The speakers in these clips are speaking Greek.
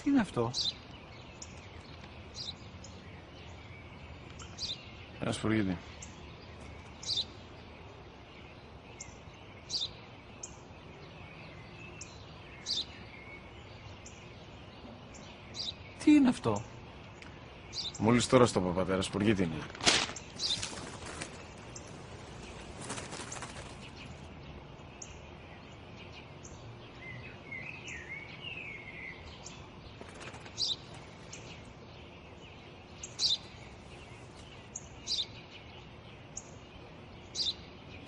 Τι είναι αυτό? Ένα σπουργίτη. Τι είναι αυτό? Μόλις τώρα στο είπα, πατέρα, σπουργίτη είναι.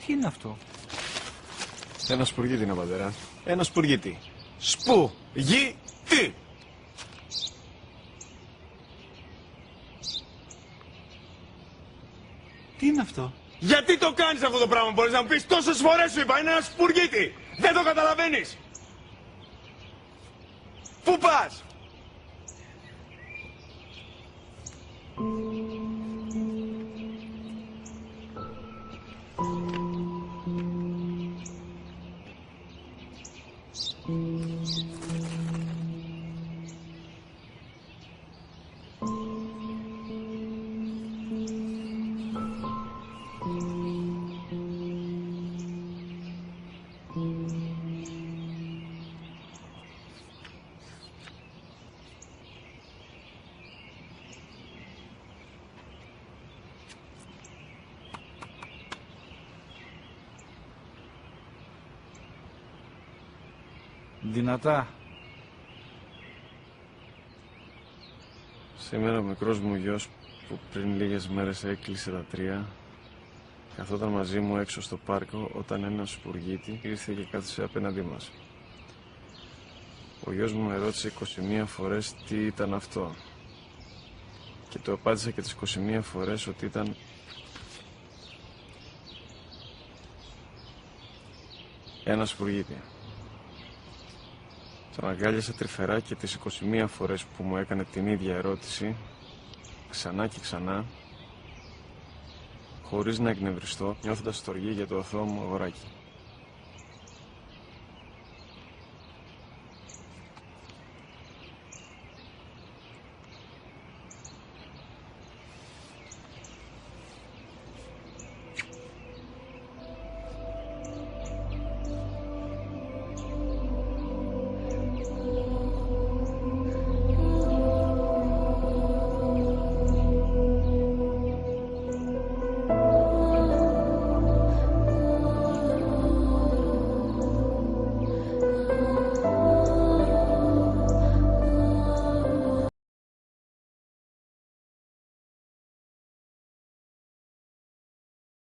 Τι είναι αυτό? Ένα σπουργίτη είναι, πατέρα. Ένα σπουργίτη. Σπου-γι-τι! Τι είναι αυτό? Γιατί το κάνεις αυτό το πράγμα, μπορείς να μου πεις? Τόσες φορές σου είπα, είναι ένα σπουργίτη! Δεν το καταλαβαίνεις! Πού πας? Δυνατά. Σήμερα ο μικρός μου γιος που πριν λίγες μέρες έκλεισε τα 3 καθόταν μαζί μου έξω στο πάρκο όταν ένας σπουργίτη ήρθε και κάθισε απέναντί μας. Ο γιος μου με ρώτησε 21 φορές τι ήταν αυτό και του απάντησα και τις 21 φορές ότι ήταν ένα σπουργίτη. Τον αγκάλιασα τρυφερά και τις 21 φορές που μου έκανε την ίδια ερώτηση, ξανά και ξανά, χωρίς να εκνευριστώ, νιώθοντας στοργή για το αθώο μου αγοράκι.